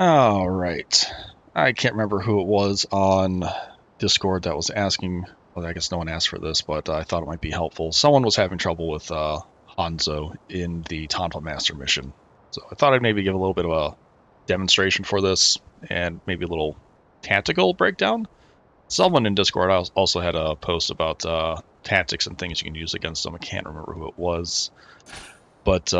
All right. I can't remember who it was on Discord that was asking. Well, I guess no one asked for this, but I thought it might be helpful. Someone was having trouble with Hanzo in the Tonfa Master mission. So I thought I'd maybe give a little bit of a demonstration for this and maybe a little tactical breakdown. Someone in Discord also had a post about tactics and things you can use against them. I can't remember who it was. But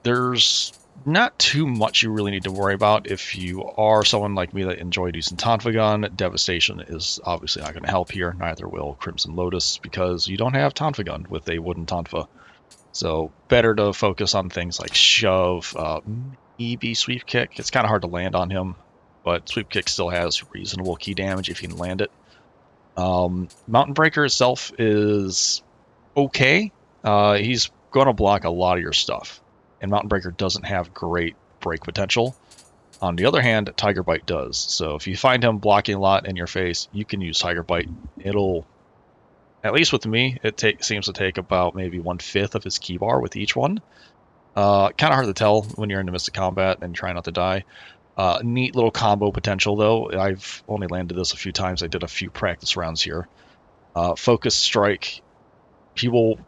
there's not too much you really need to worry about. If you are someone like me that enjoyed using Tonfa Gun, Devastation is obviously not going to help here. Neither will Crimson Lotus, because you don't have Tonfa Gun with a wooden Tonfa. So better to focus on things like Shove, maybe Sweep Kick. It's kind of hard to land on him, but Sweep Kick still has reasonable key damage if you can land it. Mountain Breaker itself is okay. He's going to block a lot of your stuff, and Mountain Breaker doesn't have great break potential. On the other hand, Tiger Bite does. So if you find him blocking a lot in your face, you can use Tiger Bite. It'll, at least with me, it seems to take about maybe 1/5 of his key bar with each one. Kind of hard to tell when you're in the midst of combat and try not to die. Neat little combo potential, though. I've only landed this a few times. I did a few practice rounds here. Focus Strike, he will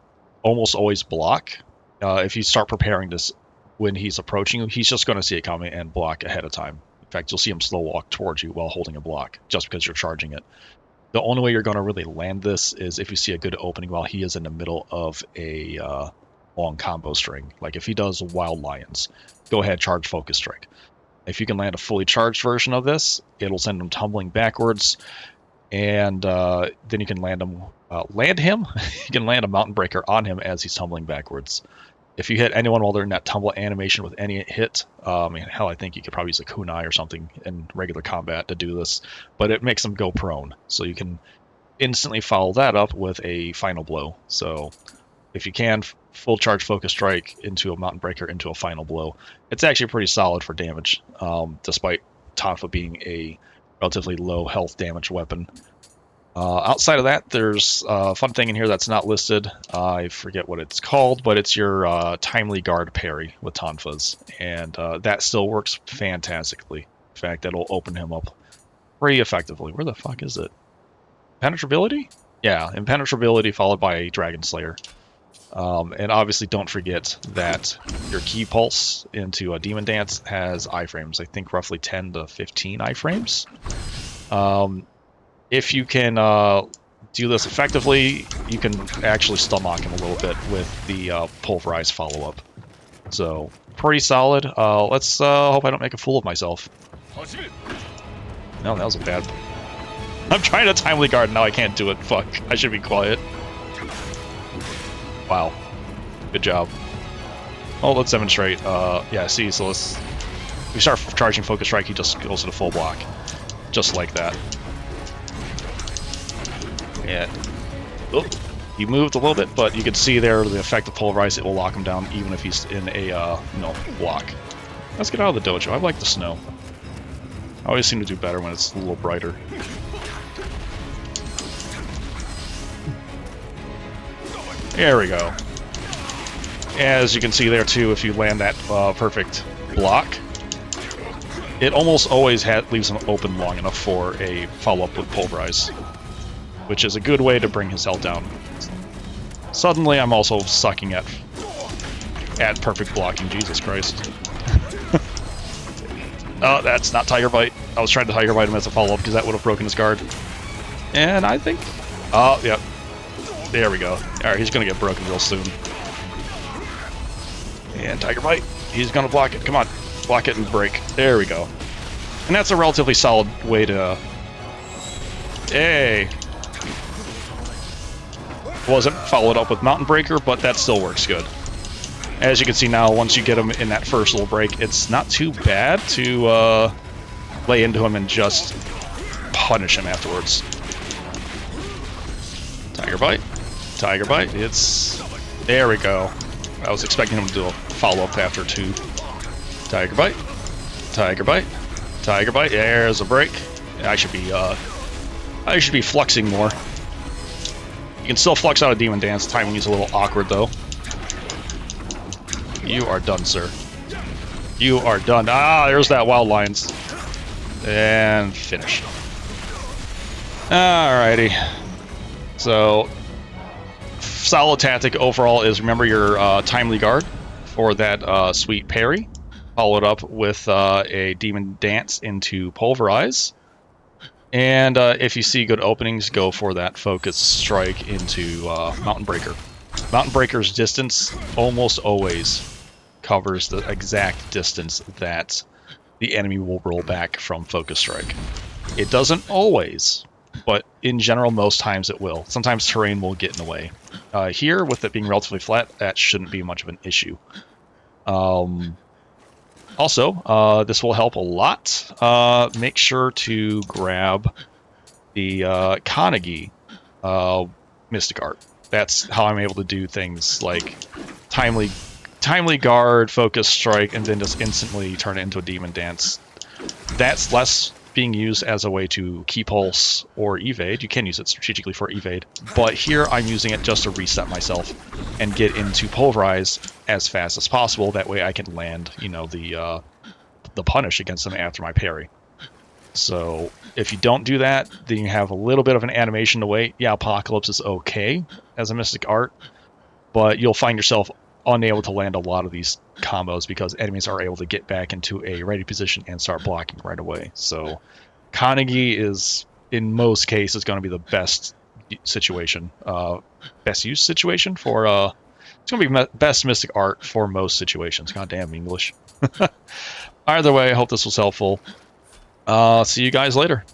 almost always block. If you start preparing this when he's approaching you, he's just going to see it coming and block ahead of time. In fact, you'll see him slow walk towards you while holding a block, just because you're charging it. The only way you're going to really land this is if you see a good opening while he is in the middle of a long combo string. Like if he does Wild Lions, go ahead, charge Focus Strike. If you can land a fully charged version of this, it'll send him tumbling backwards, and then you can land him. You can land a Mountain Breaker on him as he's tumbling backwards. If you hit anyone while they're in that tumble animation with any hit, hell, I think you could probably use a kunai or something in regular combat to do this, but it makes them go prone. So you can instantly follow that up with a final blow. So if you can, full charge Focus Strike into a Mountain Breaker into a final blow. It's actually pretty solid for damage, despite Tonfa being a relatively low health damage weapon. Outside of that, there's a fun thing in here that's not listed. I forget what it's called, but it's your Timely Guard parry with Tonfas, and that still works fantastically. In fact, that'll open him up pretty effectively. Where the fuck is it? Impenetrability? Yeah, Impenetrability followed by a Dragon Slayer. And obviously don't forget that your Key Pulse into a Demon Dance has iframes. I think roughly 10 to 15 iframes. If you can do this effectively, you can actually stomach him a little bit with the Pulverize follow-up. So, pretty solid. Let's hope I don't make a fool of myself. No, that was a bad... I'm trying to Timely Guard, now I can't do it. Fuck, I should be quiet. Wow. Good job. Oh, let's demonstrate. Yeah, see, so if we start charging Focus Strike, he just goes to the full block. Just like that. And oh, he moved a little bit, but you can see there the effect of Pulverize, it will lock him down even if he's in a block. Let's get out of the dojo. I like the snow. I always seem to do better when it's a little brighter. There we go. As you can see there too, if you land that perfect block, it almost always leaves him open long enough for a follow-up with Pulverize, which is a good way to bring his health down. Suddenly, I'm also sucking at perfect blocking. Jesus Christ. Oh, that's not Tiger Bite. I was trying to Tiger Bite him as a follow-up because that would have broken his guard. And I think... Oh, yep. There we go. Alright, he's going to get broken real soon. And Tiger Bite. He's going to block it. Come on. Block it and break. There we go. And that's a relatively solid way to... Hey! Wasn't followed up with Mountain Breaker, but that still works good. As you can see now, once you get him in that first little break, it's not too bad to lay into him and just punish him afterwards. Tiger Bite. Tiger Bite. It's... There we go. I was expecting him to do a follow-up after two. Tiger Bite. Tiger Bite. Tiger Bite. There's a break. I should be flexing more. You can still flex out a Demon Dance. Timing is a little awkward, though. You are done, sir. You are done. Ah, there's that Wild Lions. And finish. Alrighty. So, solid tactic overall is remember your timely guard for that sweet parry. Followed up with a demon dance into pulverize. And if you see good openings, go for that focus strike into Mountain Breaker. Mountain Breaker's distance almost always covers the exact distance that the enemy will roll back from focus strike. It doesn't always, but in general, most times it will. Sometimes terrain will get in the way. Here, with it being relatively flat, that shouldn't be much of an issue. Also, this will help a lot. Make sure to grab the Kanagi Mystic Art. That's how I'm able to do things like timely guard, focus strike, and then just instantly turn it into a demon dance. That's less being used as a way to key pulse or evade. You can use it strategically for evade, but here I'm using it just to reset myself and get into pulverize as fast as possible. That way I can land, you know, the punish against them after my parry. So if you don't do that, then you have a little bit of an animation to wait. Yeah, Apocalypse is okay as a Mystic Art, but you'll find yourself unable to land a lot of these combos because enemies are able to get back into a ready position and start blocking right away. So Kanagi is, in most cases, going to be the best situation, best use situation for, it's going to be best Mystic Art for most situations. Goddamn English. Either way, I hope this was helpful. See you guys later.